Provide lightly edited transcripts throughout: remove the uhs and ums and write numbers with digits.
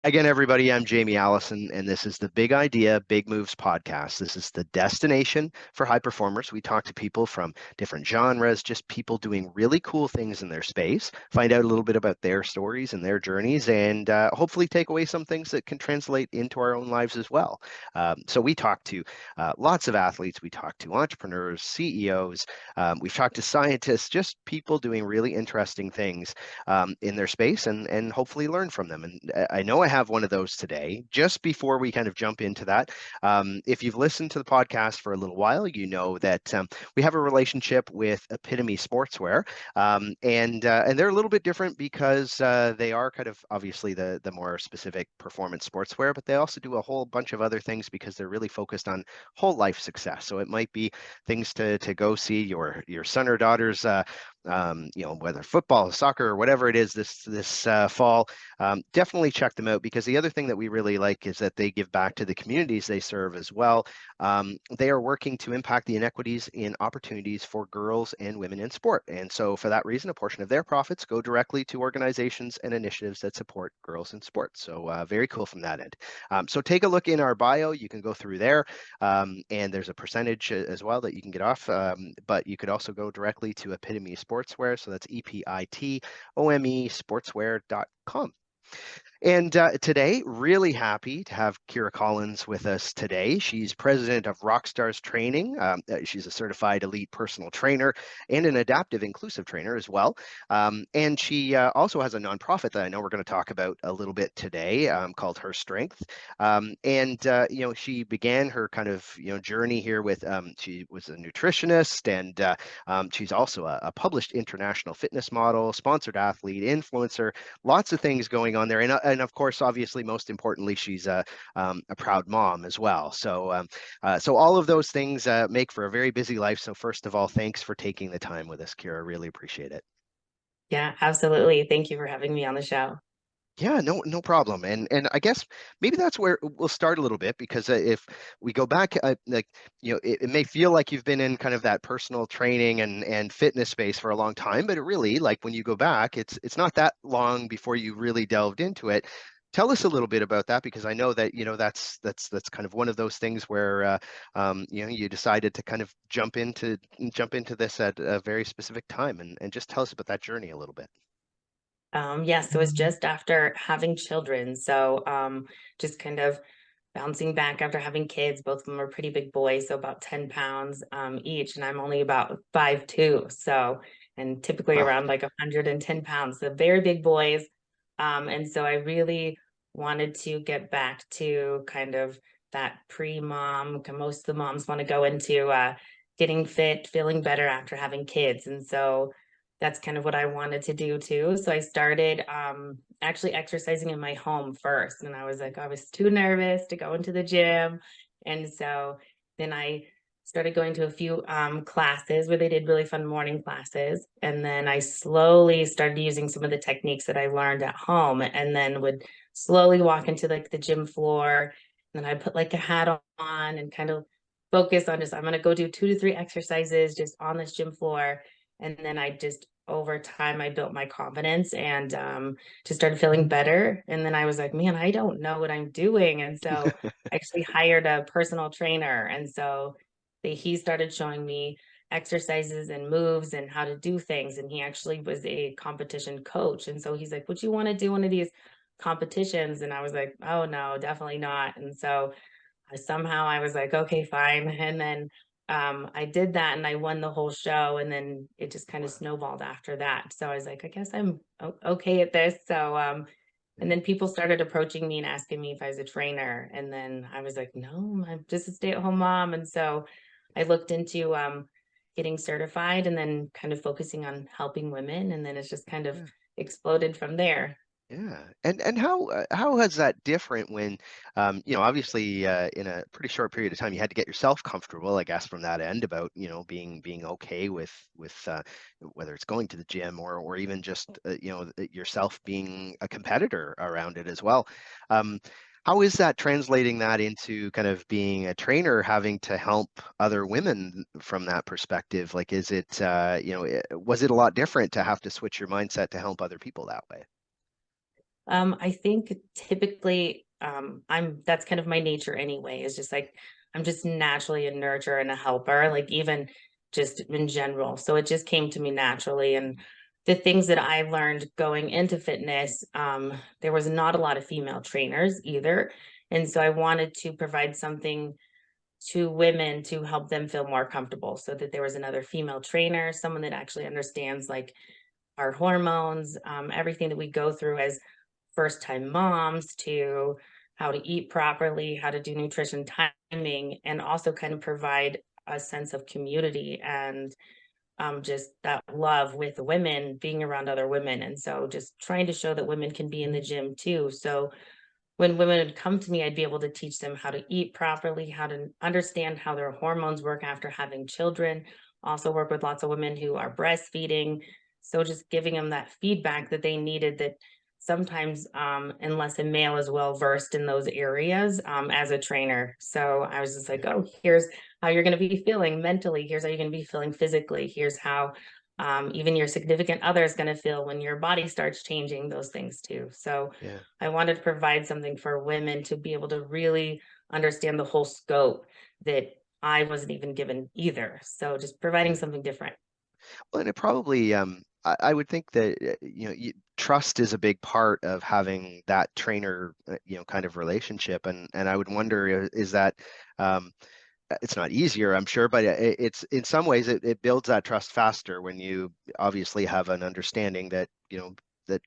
Again, everybody, I'm Jamie Allison, and this is the Big Idea, Big Moves podcast. This is the destination for high performers. We talk to people from different genres, just people doing really cool things in their space, find out a little bit about their stories and their journeys, and hopefully take away some things that can translate into our own lives as well. So we talk to lots of athletes, we talk to entrepreneurs, CEOs, we've talked to scientists, just people doing really interesting things in their space and hopefully learn from them. And I know I have one of those today. Just before we kind of jump into that, if you've listened to the podcast for a little while, you know that we have a relationship with Epitome Sportswear, and they're a little bit different because they are kind of obviously the more specific performance sportswear, but they also do a whole bunch of other things because they're really focused on whole life success. So it might be things to go see your son or daughter's whether football, soccer, or whatever it is this fall, definitely check them out because the other thing that we really like is that they give back to the communities they serve as well. They are working to impact the inequities in opportunities for girls and women in sport. And so for that reason, a portion of their profits go directly to organizations and initiatives that support girls in sports. So very cool from that end. So take a look in our bio. You can go through there, and there's a percentage as well that you can get off, but you could also go directly to Epitome Sportswear. So that's EPITOME sportswear.com. And today, really happy to have Kirra Collins with us today. She's president of Roc Starzz Training. She's a certified elite personal trainer and an adaptive inclusive trainer as well. And she also has a nonprofit that I know we're going to talk about a little bit today, called Her Strength. She began her kind of journey here with she was a nutritionist, and she's also a published international fitness model, sponsored athlete, influencer, lots of things going on there. And of course, obviously, most importantly, she's a proud mom as well. So all of those things make for a very busy life. So first of all, thanks for taking the time with us, Kirra. Really appreciate it. Yeah, absolutely. Thank you for having me on the show. Yeah, no problem. And I guess maybe that's where we'll start a little bit because if we go back, it may feel like you've been in kind of that personal training and fitness space for a long time, but it really, like when you go back, it's not that long before you really delved into it. Tell us a little bit about that because I know that that's kind of one of those things where you decided to kind of jump into this at a very specific time and just tell us about that journey a little bit. Yes, it was just after having children. So just kind of bouncing back after having kids. Both of them are pretty big boys, so about 10 pounds each. And I'm only about 5'2". And typically Wow. around like 110 pounds. So very big boys. And so I really wanted to get back to kind of that pre-mom. Most of the moms want to go into getting fit, feeling better after having kids. And so that's kind of what I wanted to do too. So I started actually exercising in my home first. And I was like, I was too nervous to go into the gym. And so then I started going to a few classes where they did really fun morning classes. And then I slowly started using some of the techniques that I learned at home and then would slowly walk into like the gym floor. And then I put like a hat on and kind of focus on just, I'm going to go do 2 to 3 exercises just on this gym floor. And then I just over time I built my confidence and just started feeling better. And then I was like, man, I don't know what I'm doing. And so I actually hired a personal trainer. And so he started showing me exercises and moves and how to do things. And he actually was a competition coach. And so he's like, would you want to do one of these competitions? And I was like, oh no, definitely not. And so somehow I was like, okay, fine. And then I did that and I won the whole show. And then it just kind of snowballed after that. So I was like, I guess I'm okay at this. So and then people started approaching me and asking me if I was a trainer. And then I was like, no, I'm just a stay-at-home mom. And so I looked into getting certified and then kind of focusing on helping women. And then it's just kind of Yeah. exploded from there. Yeah, and how has that different when obviously in a pretty short period of time you had to get yourself comfortable, I guess, from that end about being okay with whether it's going to the gym or even just yourself being a competitor around it as well. Um, How is that translating that into kind of being a trainer, having to help other women from that perspective? Like, is it, was it a lot different to have to switch your mindset to help other people that way? I think typically, that's kind of my nature anyway, is just like, I'm just naturally a nurturer and a helper, like even just in general. So it just came to me naturally. And the things that I learned going into fitness, there was not a lot of female trainers either. And so I wanted to provide something to women to help them feel more comfortable, so that there was another female trainer, someone that actually understands like our hormones, everything that we go through as first time moms, to how to eat properly, how to do nutrition timing, and also kind of provide a sense of community and just that love with women, being around other women. And so just trying to show that women can be in the gym too. So when women would come to me, I'd be able to teach them how to eat properly, how to understand how their hormones work after having children. Also work with lots of women who are breastfeeding. So just giving them that feedback that they needed, that sometimes, unless a male is well versed in those areas, as a trainer. So I was just like, oh, here's how you're going to be feeling mentally. Here's how you're going to be feeling physically. Here's how even your significant other is going to feel when your body starts changing, those things too. So Yeah. I wanted to provide something for women to be able to really understand the whole scope that I wasn't even given either. So just providing Yeah. something different. Well, and it probably, I would think that, trust is a big part of having that trainer, kind of relationship. And I would wonder, is that, um, it's not easier, I'm sure, but it's in some ways it builds that trust faster when you obviously have an understanding that, that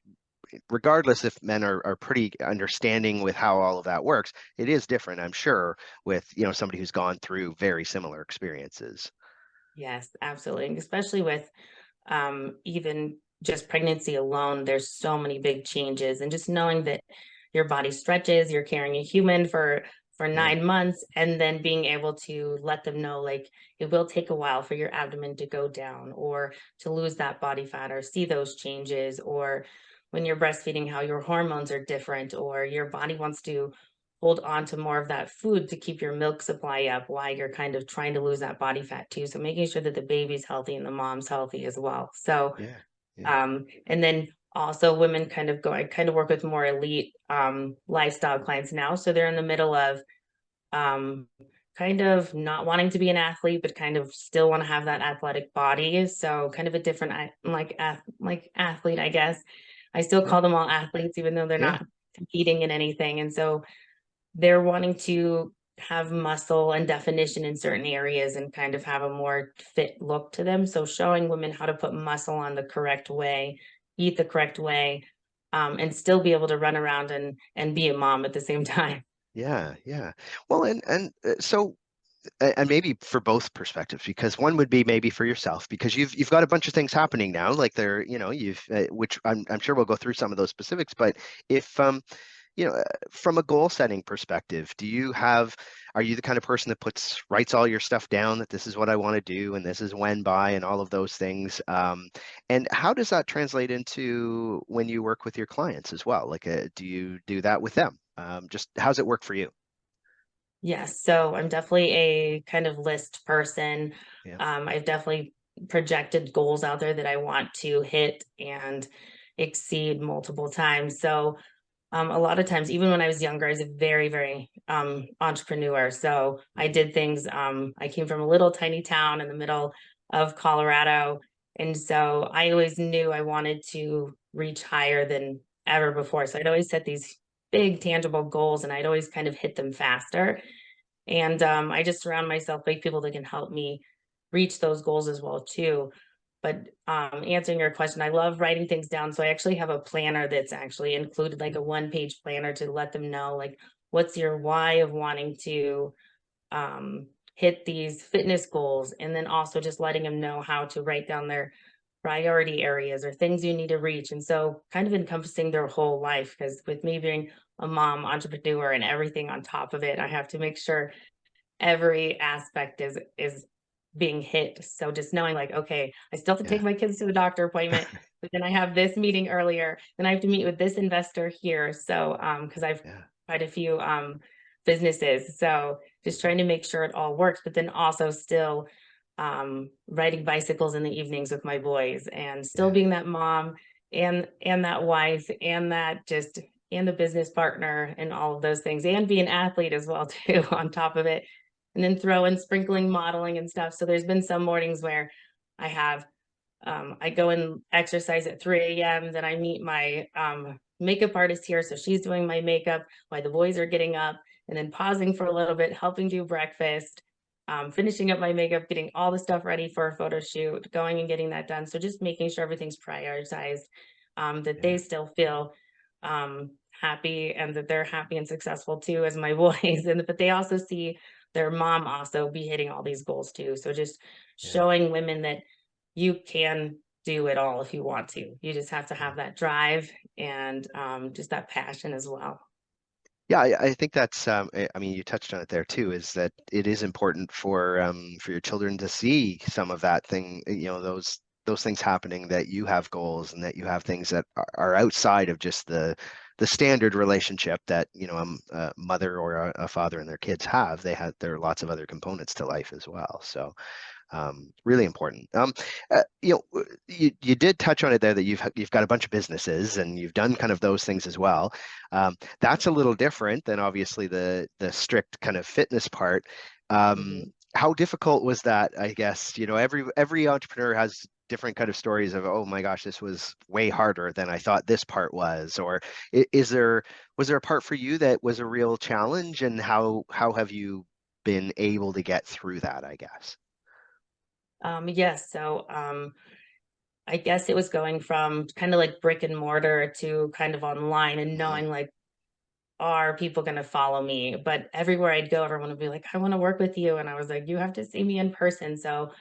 regardless if men are pretty understanding with how all of that works, it is different, I'm sure, with, somebody who's gone through very similar experiences. Yes, absolutely. And especially with even just pregnancy alone, there's so many big changes. And just knowing that your body stretches, you're carrying a human for Yeah. 9 months, and then being able to let them know like it will take a while for your abdomen to go down, or to lose that body fat, or see those changes, or when you're breastfeeding, how your hormones are different, or your body wants to hold on to more of that food to keep your milk supply up while you're kind of trying to lose that body fat too. So making sure that the baby's healthy and the mom's healthy as well. So Yeah. Yeah. and then also women kind of go, I kind of work with more elite lifestyle clients now. So they're in the middle of um kind of not wanting to be an athlete, but kind of still want to have that athletic body. So kind of a different like athlete, I guess. I still Yeah. call them all athletes, even though they're Yeah. not competing in anything. And so they're wanting to have muscle and definition in certain areas and kind of have a more fit look to them. So showing women how to put muscle on the correct way, eat the correct way, and still be able to run around and be a mom at the same time. Yeah. Yeah. Well, and maybe for both perspectives, because one would be maybe for yourself, because you've got a bunch of things happening now, like there, you've which I'm sure we'll go through some of those specifics, but if from a goal setting perspective, are you the kind of person that writes all your stuff down, that this is what I want to do and this is when by and all of those things? And how does that translate into when you work with your clients as well? Like, do you do that with them? Just how's it work for you? Yes, so I'm definitely a kind of list person. Yeah. I've definitely projected goals out there that I want to hit and exceed multiple times. So a lot of times, even when I was younger, I was a very, very entrepreneur. So I Mhm. did things. I came from a little tiny town in the middle of Colorado. And so I always knew I wanted to reach higher than ever before. So I'd always set these big, tangible goals, and I'd always kind of hit them faster. And I just surround myself with people that can help me reach those goals as well too. But answering your question, I love writing things down. So I actually have a planner that's actually included, like a one-page planner, to let them know like what's your why of wanting to hit these fitness goals, and then also just letting them know how to write down their priority areas or things you need to reach. And so kind of encompassing their whole life, because with me being a mom, entrepreneur, and everything on top of it, I have to make sure every aspect is being hit. So just knowing like, okay, I still have to take Yeah. my kids to the doctor appointment, but then I have this meeting earlier, then I have to meet with this investor here. So because Yeah. quite a few businesses. So just trying to make sure it all works, but then also still riding bicycles in the evenings with my boys and still Yeah. being that mom and that wife and that just and a business partner and all of those things and be an athlete as well too on top of it. And then throw in sprinkling modeling and stuff. So there's been some mornings where I have I go and exercise at 3 a.m. Then I meet my makeup artist here. So she's doing my makeup while the boys are getting up, and then pausing for a little bit, helping do breakfast, finishing up my makeup, getting all the stuff ready for a photo shoot, going and getting that done. So just making sure everything's prioritized, that they Yeah. still feel happy and that they're happy and successful too as my boys. And but they also see their mom also be hitting all these goals too. So just Yeah. showing women that you can do it all if you want to. You just have to Yeah. have that drive and just that passion as well. Yeah, I think that's I mean, you touched on it there too, is that it is important for your children to see some of that thing, those things happening, that you have goals and that you have things that are outside of just the standard relationship that, a mother or a father and their kids have. There are lots of other components to life as well. So really important. You did touch on it there, that you've got a bunch of businesses and you've done kind of those things as well. That's a little different than obviously the strict kind of fitness part. Mhm. How difficult was that? I guess, every entrepreneur has different kind of stories of, oh my gosh, this was way harder than I thought this part was. Or was there a part for you that was a real challenge, and how have you been able to get through that, I guess? Yes, so I guess it was going from kind of like brick and mortar to kind of online and Hmm. knowing like, are people going to follow me? But everywhere I'd go, everyone would be like, I want to work with you. And I was like, you have to see me in person. So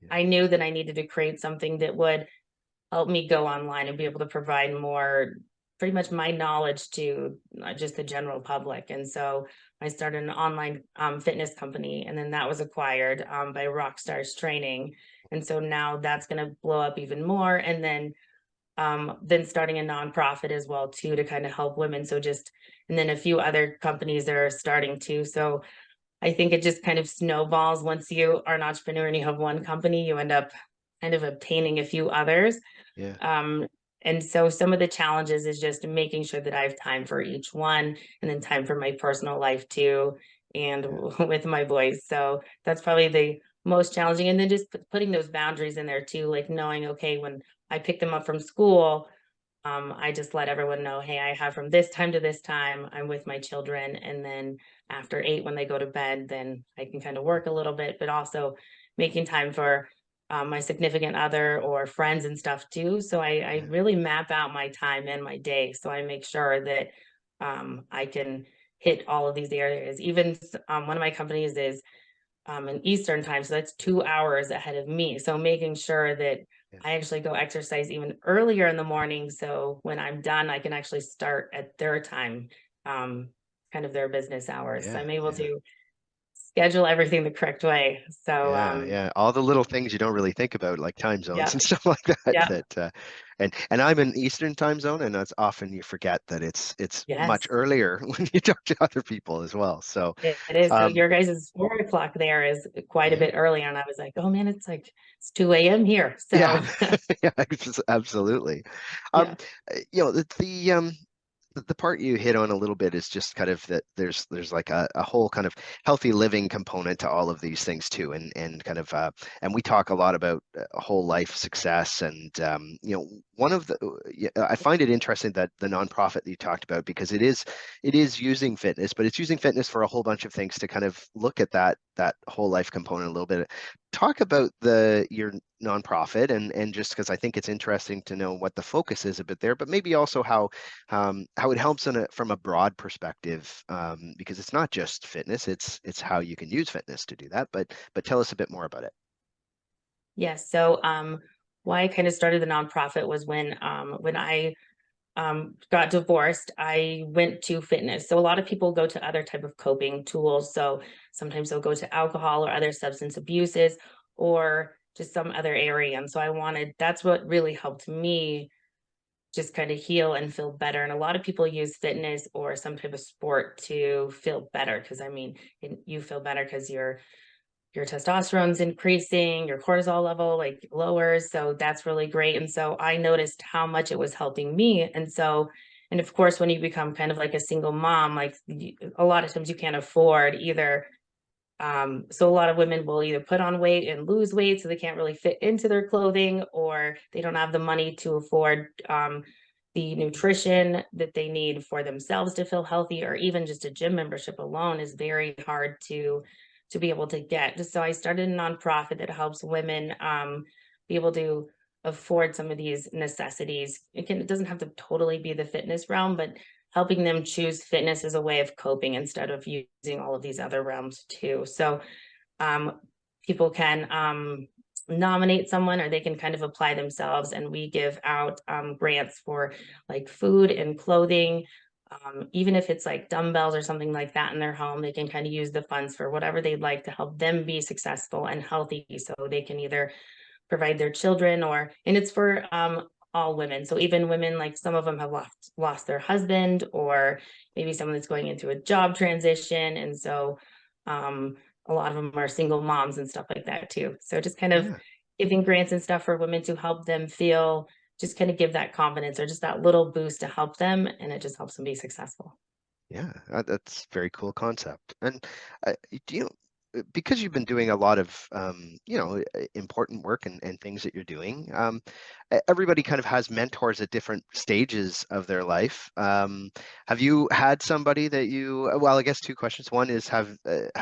Yeah. I knew that I needed to create something that would help me go online and be able to provide more, pretty much my knowledge to just the general public. And so I started an online fitness company, and then that was acquired by Roc Starzz Training. And so now that's going to blow up even more. And then starting a nonprofit as well too to kind of help women. So just and then a few other companies that are starting too. So I think it just kind of snowballs. Once you are an entrepreneur and you have one company, you end up kind of obtaining a few others. Yeah. Um, and so some of the challenges is just making sure that I have time for each one and then time for my personal life too, and Yeah. with my boys. So that's probably the most challenging. And then just putting those boundaries in there too, like knowing, okay, when I pick them up from school, I just let everyone know, hey, I have from this time to this time, I'm with my children. And then after 8, when they go to bed, then I can kind of work a little bit, but also making time for my significant other or friends and stuff too. So I Yeah. really map out my time and my day. So I make sure that I can hit all of these areas. Even one of my companies is in Eastern time. So that's 2 hours ahead of me. So making sure that Yeah. I actually go exercise even earlier in the morning. So when I'm done, I can actually start at their time, um, kind of their business hours. So Yeah. I'm able Yeah. to schedule everything the correct way. So Yeah, yeah. All the little things you don't really think about, like time zones yeah, and stuff like that. yeah, And I'm in Eastern time zone, and that's often you forget that it's much yes, earlier when you talk to other people as well. So, it is. So um, your guys' 4 o'clock there is quite a yeah, bit earlier. And I was like, oh man, it's like it's 2 a.m. here. yeah, So yeah, absolutely. Um, yeah. you know, the part you hit on a little bit is just kind of that there's like a whole kind of healthy living component to all of these things too, and kind of and we talk a lot about whole life success, and one of the yeah, I find it interesting that the nonprofit that you talked about, because it is using fitness, but it's using fitness for a whole bunch of things to kind of look at that whole life component a little bit. Talk about the your nonprofit, and just because I think it's interesting to know what the focus is a bit there, but maybe also how it helps from a broad perspective, because it's not just fitness; it's how you can use fitness to do that. But tell us a bit more about it. Yes. So why I kind of started the nonprofit was when I got divorced, I went to fitness. So a lot of people go to other type of coping tools. So sometimes they'll go to alcohol or other substance abuses or just some other area. And so I wanted, that's what really helped me just kind of heal and feel better. And a lot of people use fitness or some type of sport to feel better, because I mean, you feel better because your testosterone's increasing, your cortisol level like lowers. So that's really great. And so I noticed how much it was helping me. And so, and of course, when you become kind of like a single mom, like a lot of times you can't afford either. So a lot of women will either put on weight and lose weight, so they can't really fit into their clothing, or they don't have the money to afford the nutrition that they need for themselves to feel healthy, or even just a gym membership alone is very hard to be able to get. So I started a nonprofit that helps women be able to afford some of these necessities. It doesn't have to totally be the fitness realm, but helping them choose fitness as a way of coping instead of using all of these other realms too. So um, people can nominate someone, or they can kind of apply themselves, and we give out grants for like food and clothing. Even if it's like dumbbells or something like that in their home, they can kind of use the funds for whatever they'd like to help them be successful and healthy, so they can either provide their children, or, and it's for all women. So even women, like some of them have lost their husband, or maybe someone that's going into a job transition. And so um, a lot of them are single moms and stuff like that too. So just kind of Yeah. giving grants and stuff for women to help them feel, just kind of give that confidence or just that little boost to help them. And it just helps them be successful. Yeah, that's a very cool concept. And do you, because you've been doing a lot of, important work and things that you're doing, everybody kind of has mentors at different stages of their life. Have you had somebody that well, I guess two questions. One is, have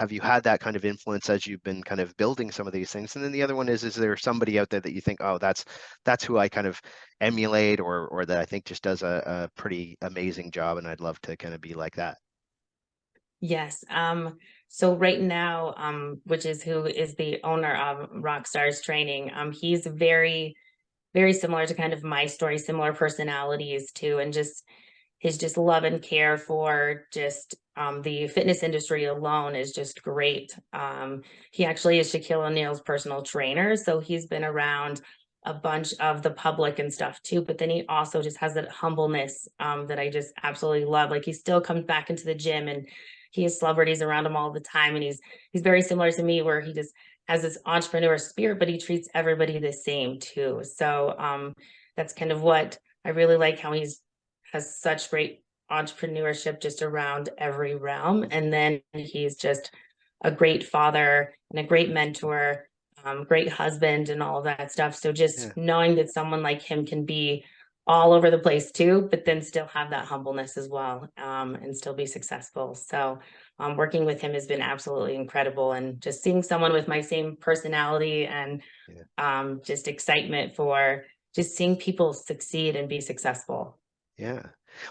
you had that kind of influence as you've been kind of building some of these things? And then the other one is there somebody out there that you think, oh, that's who I kind of emulate, or that I think just does a pretty amazing job, and I'd love to kind of be like that. Yes. So right now, which is who is the owner of Roc Starzz Training, he's very similar to kind of my story, similar personalities too, and just his just love and care for just the fitness industry alone is just great. He actually is Shaquille O'Neal's personal trainer, so he's been around a bunch of the public and stuff too. But then he also just has that humbleness that I just absolutely love. Like he still comes back into the gym, and he has celebrities around him all the time, and he's very similar to me, where he just has this entrepreneur spirit, but he treats everybody the same too. So that's kind of what I really like, how he's has such great entrepreneurship just around every realm. And then he's just a great father and a great mentor, great husband, and all of that stuff. So just Yeah, knowing that someone like him can be all over the place too, but then still have that humbleness as well, and still be successful. So working with him has been absolutely incredible, and just seeing someone with my same personality and yeah. just excitement for just seeing people succeed and be successful. Yeah.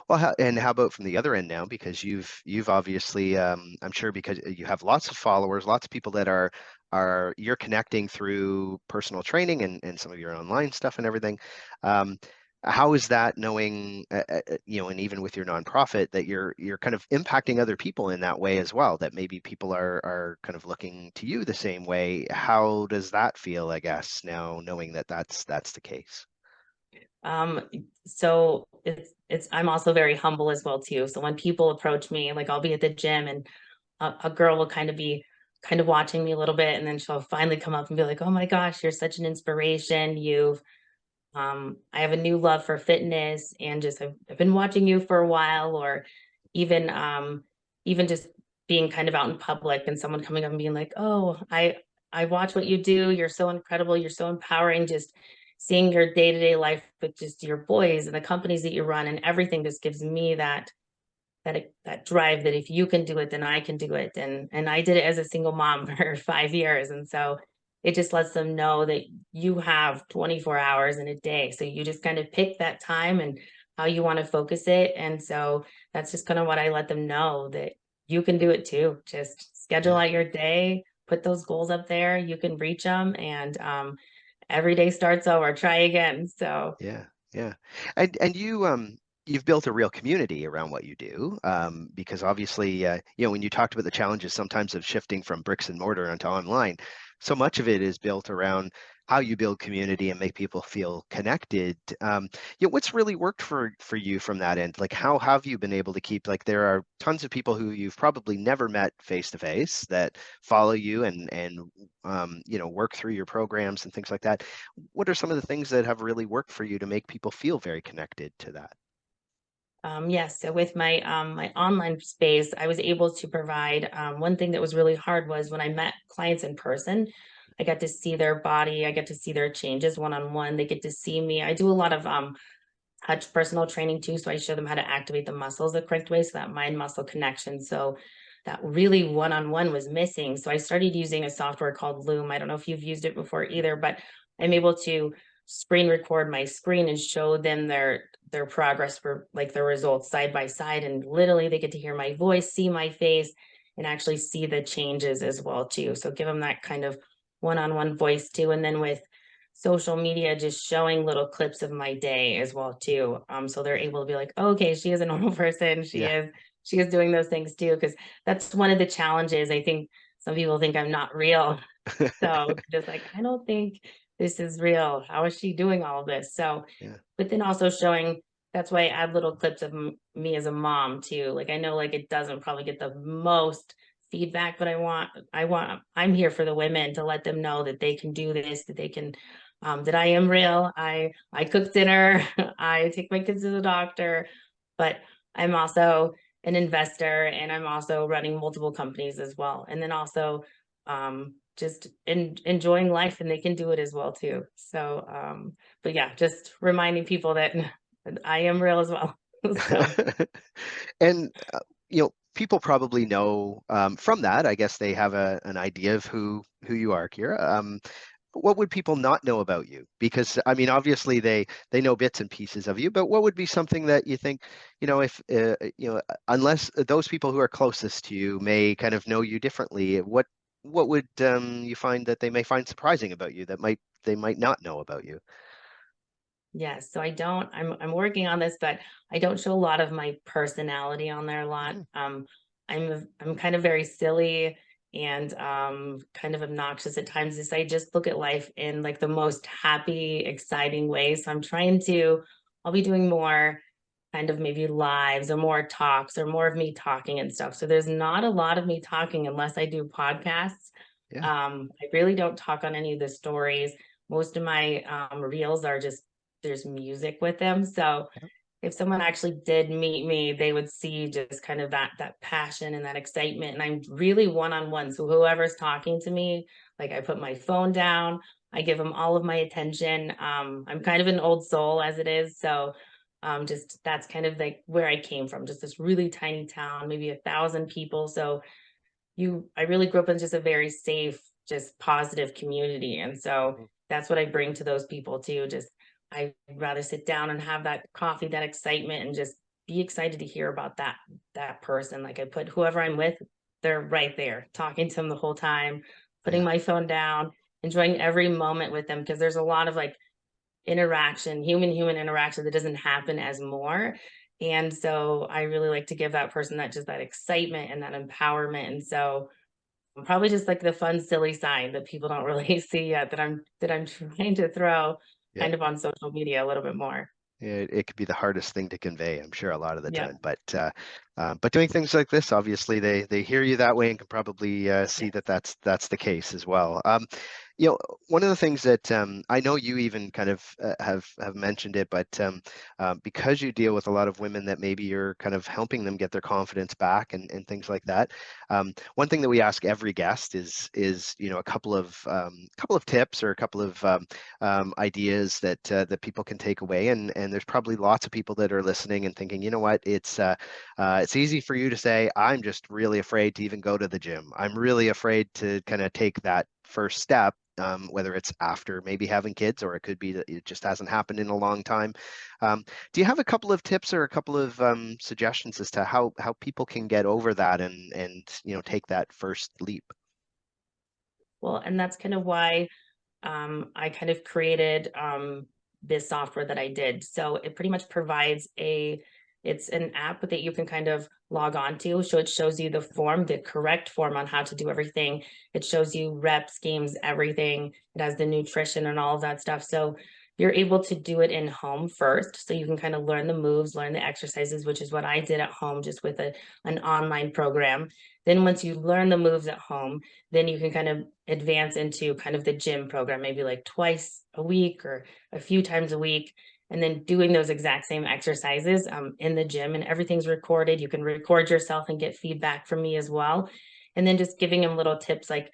Well, how about from the other end now? Because you've obviously, I'm sure, because you have lots of followers, lots of people that are you're connecting through personal training and some of your online stuff and everything. Um, how is that, knowing, and even with your nonprofit, that you're kind of impacting other people in that way as well, that maybe people are kind of looking to you the same way? How does that feel, I guess, now knowing that that's the case? Um, so it's I'm also very humble as well too. So when people approach me, like I'll be at the gym, and a girl will kind of be kind of watching me a little bit, and then she'll finally come up and be like, "Oh my gosh, you're such an inspiration. I have a new love for fitness, and just I've been watching you for a while," or even even just being kind of out in public and someone coming up and being like, "Oh, I watch what you do. You're so incredible. You're so empowering." Just seeing your day-to-day life with just your boys and the companies that you run and everything just gives me that drive that if you can do it, then I can do it. And I did it as a single mom for 5 years. And so it just lets them know that you have 24 hours in a day. So you just kind of pick that time and how you want to focus it. And so that's just kind of what I let them know, that you can do it too. Just schedule Yeah. out your day, put those goals up there, you can reach them. And every day starts over, try again. So Yeah, yeah. And you've built a real community around what you do, because obviously, when you talked about the challenges sometimes of shifting from bricks and mortar onto online, so much of it is built around how you build community and make people feel connected. What's really worked for you from that end? Like, how have you been able to keep, like, there are tons of people who you've probably never met face to face that follow you and work through your programs and things like that. What are some of the things that have really worked for you to make people feel very connected to that? Yes, so with my online space, I was able to provide one thing that was really hard was when I met clients in person, I got to see their body, I get to see their changes one-on-one. They get to see me. I do a lot of touch personal training too. So I show them how to activate the muscles the correct way, so that mind muscle connection. So that really one-on-one was missing. So I started using a software called Loom. I don't know if you've used it before either, but I'm able to screen record my screen and show them their progress for like the results side by side. And literally they get to hear my voice, see my face, and actually see the changes as well too. So give them that kind of one-on-one voice too. And then with social media, just showing little clips of my day as well too. So they're able to be like, oh, okay, she is a normal person. Yeah. She is doing those things too. Cause that's one of the challenges. I think some people think I'm not real. So just like, I don't think this is real. How is she doing all of this? So, Yeah. but then also showing, that's why I add little clips of me as a mom too. Like I know like it doesn't probably get the most feedback, but I'm here for the women to let them know that they can do this, that they can, that I am real. I cook dinner, I take my kids to the doctor, but I'm also an investor and I'm also running multiple companies as well. And then also just enjoying life, and they can do it as well too. So but yeah, just reminding people that I am real as well. So And people probably know from that. I guess they have an idea of who you are, Kirra. What would people not know about you? Because I mean, obviously they know bits and pieces of you, but what would be something that you think, if unless those people who are closest to you may kind of know you differently, what would you find that they may find surprising about you that they might not know about you? yes, so I'm working on this, but I don't show a lot of my personality on there a lot. Mhm. I'm kind of very silly and kind of obnoxious at times. As I just look at life in like the most happy, exciting way. So I'll be doing more kind of maybe lives or more talks or more of me talking and stuff. So there's not a lot of me talking unless I do podcasts. Yeah. I really don't talk on any of the stories. Most of my reels are just there's music with them. So Yep. if someone actually did meet me, they would see just kind of that passion and that excitement. And I'm really one-on-one. So whoever's talking to me, like I put my phone down, I give them all of my attention. I'm kind of an old soul as it is. So just that's kind of like where I came from, just this really tiny town, maybe 1,000 people. So I really grew up in just a very safe, just positive community. And so Mhm. that's what I bring to those people too. Just I'd rather sit down and have that coffee, that excitement, and just be excited to hear about that person. Like I put whoever I'm with, they're right there, talking to them the whole time, putting Yeah. my phone down, enjoying every moment with them because there's a lot of like interaction, human interaction that doesn't happen as more. And so I really like to give that person that excitement and that empowerment. And so probably just like the fun, silly side that people don't really see yet that I'm trying to throw Yeah. kind of on social media a little bit more. It could be the hardest thing to convey, I'm sure, a lot of the Yeah. time. But doing things like this, obviously, they hear you that way and can probably see Yeah. that that's the case as well. You know, one of the things that I know you even kind of have mentioned it, but because you deal with a lot of women that maybe you're kind of helping them get their confidence back and things like that. One thing that we ask every guest is a couple of tips or a couple of ideas that people can take away. And there's probably lots of people that are listening and thinking, you know what, it's easy for you to say, I'm just really afraid to even go to the gym. I'm really afraid to kind of take that first step. Whether it's after maybe having kids, or it could be that it just hasn't happened in a long time. Do you have a couple of tips or a couple of suggestions as to how people can get over that and take that first leap? Well, and that's kind of why I kind of created this software that I did. So it pretty much provides It's an app that you can kind of log on to. So it shows you the form, the correct form on how to do everything. It shows you reps, games, everything. It has the nutrition and all of that stuff. So you're able to do it in home first. So you can kind of learn the moves, learn the exercises, which is what I did at home just with an online program. Then once you learn the moves at home, then you can kind of advance into kind of the gym program, maybe like twice a week or a few times a week, and then doing those exact same exercises in the gym, and everything's recorded. You can record yourself and get feedback from me as well. And then just giving them little tips like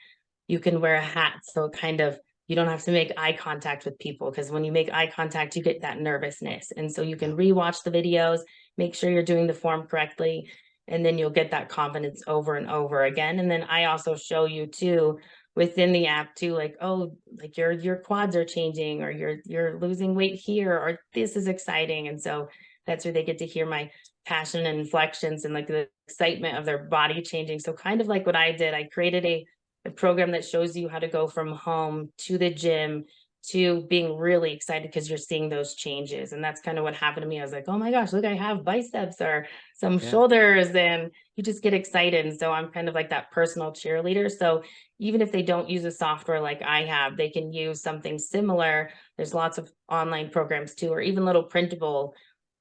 you can wear a hat. So kind of you don't have to make eye contact with people, because when you make eye contact, you get that nervousness. And so you Yeah. can rewatch the videos, make sure you're doing the form correctly, and then you'll get that confidence over and over again. And then I also show you too within the app too, like, oh, like your quads are changing, or you're losing weight here, or this is exciting. And so that's where they get to hear my passion and inflections and like the excitement of their body changing. So kind of like what I did, I created a program that shows you how to go from home to the gym to being really excited because you're seeing those changes. And that's kind of what happened to me. I was like, oh my gosh, look, I have biceps or some Yeah. shoulders, and you just get excited. And so I'm kind of like that personal cheerleader. So even if they don't use a software like I have, they can use something similar. There's lots of online programs too, or even little printable.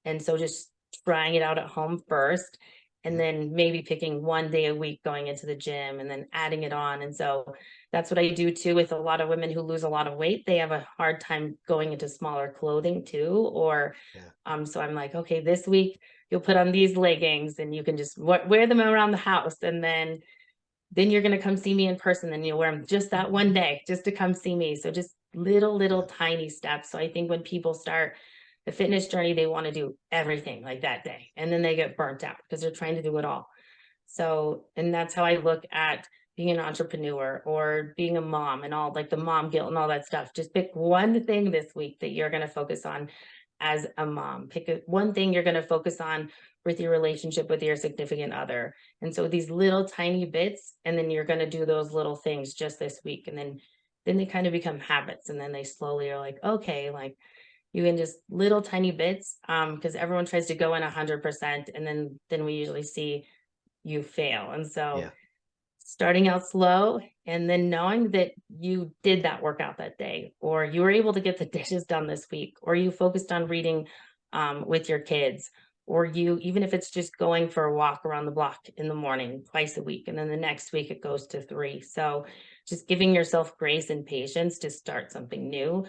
And so just trying it out at home first, and Yeah. then maybe picking one day a week going into the gym and then adding it on. And so that's what I do too with a lot of women who lose a lot of weight. They have a hard time going into smaller clothing too, or Yeah. so I'm like, okay, this week you'll put on these leggings and you can just wear them around the house, and then you're going to come see me in person, and you'll wear them just that one day just to come see me. So just little Yeah. tiny steps. So I think when people start the fitness journey, they want to do everything like that day, and then they get burnt out because they're trying to do it all. So, and that's how I look at being an entrepreneur or being a mom and all, like the mom guilt and all that stuff. Just pick one thing this week that you're going to focus on as a mom. Pick one thing you're going to focus on with your relationship with your significant other. And so these little tiny bits, and then you're going to do those little things just this week. And then they kind of become habits. And then they slowly are like, okay, like you can just little tiny bits, because everyone tries to go in 100%, and then we usually see you fail. And so Yeah. starting out slow, and then knowing that you did that workout that day, or you were able to get the dishes done this week, or you focused on reading with your kids, or you, even if it's just going for a walk around the block in the morning twice a week, and then the next week it goes to 3. So just giving yourself grace and patience to start something new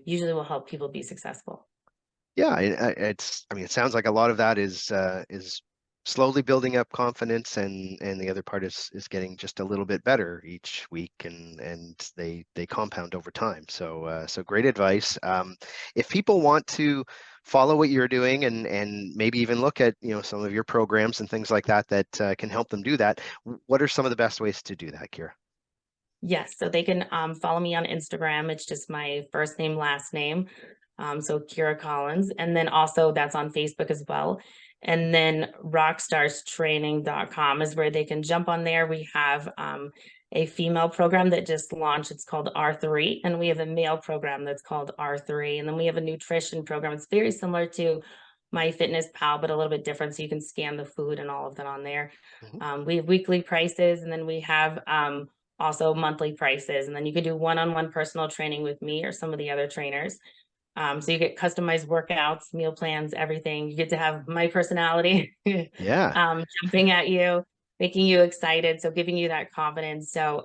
usually will help people be successful. Yeah, I mean, it sounds like a lot of that is slowly building up confidence, and the other part is getting just a little bit better each week, and they compound over time. So great advice. If people want to follow what you're doing, and maybe even look at some of your programs and things like that that can help them do that, what are some of the best ways to do that, Kirra? Yes, so they can follow me on Instagram. It's just my first name, last name. So Kirra Collins. And then also that's on Facebook as well. And then rockstarztraining.com is where they can jump on there. We have a female program that just launched. It's called R3. And we have a male program that's called R3. And then we have a nutrition program. It's very similar to My Fitness Pal, but a little bit different. So you can scan the food and all of that on there. Mhm. We have weekly prices, and then we have also monthly prices. And then you can do one-on-one personal training with me or some of the other trainers. So you get customized workouts, meal plans, everything. You get to have my personality Yeah. jumping at you, making you excited. So giving you that confidence. So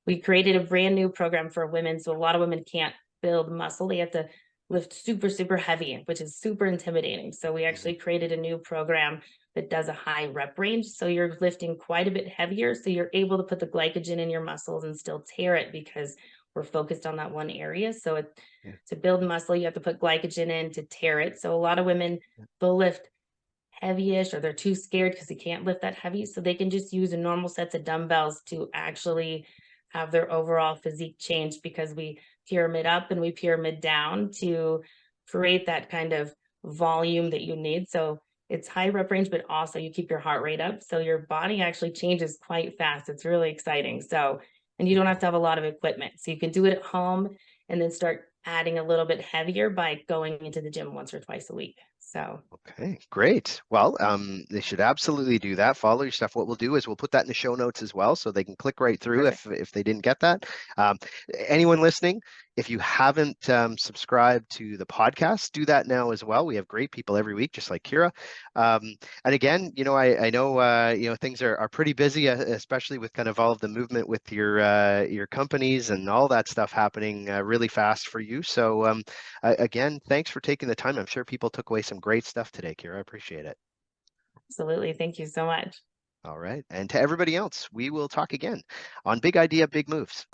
we created a brand new program for women. So a lot of women can't build muscle. They have to lift super, super heavy, which is super intimidating. So we Mhm. actually created a new program that does a high rep range. So you're lifting quite a bit heavier. So you're able to put the glycogen in your muscles and still tear it, because we're focused on that one area. So Yeah. to build muscle, you have to put glycogen in to tear it. So a lot of women, they'll lift heavyish, or they're too scared because they can't lift that heavy. So they can just use a normal sets of dumbbells to actually have their overall physique change, because we pyramid up and we pyramid down to create that kind of volume that you need. So it's high rep range, but also you keep your heart rate up. So your body actually changes quite fast. It's really exciting. So, and you don't have to have a lot of equipment. So you can do it at home and then start adding a little bit heavier by going into the gym once or twice a week. So Okay, great. Well, they should absolutely do that. Follow your stuff. What we'll do is we'll put that in the show notes as well, so they can click right through perfect. if they didn't get that. Um, Anyone listening, if you haven't subscribed to the podcast, do that now as well. We have great people every week, just like Kirra. And again, I know things are pretty busy, especially with kind of all of the movement with your companies and all that stuff happening really fast for you. So again, thanks for taking the time. I'm sure people took away some great stuff today, Kirra. I appreciate it. Absolutely. Thank you so much. All right. And to everybody else, we will talk again on Big Idea, Big Moves.